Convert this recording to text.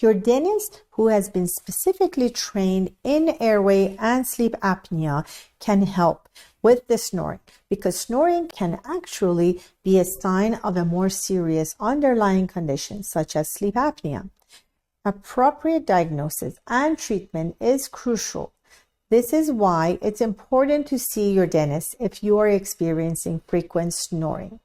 Your dentist, who has been specifically trained in airway and sleep apnea, can help with the snoring, because snoring can actually be a sign of a more serious underlying condition such as sleep apnea. Appropriate diagnosis and treatment is crucial. This is why it's important to see your dentist if you are experiencing frequent snoring.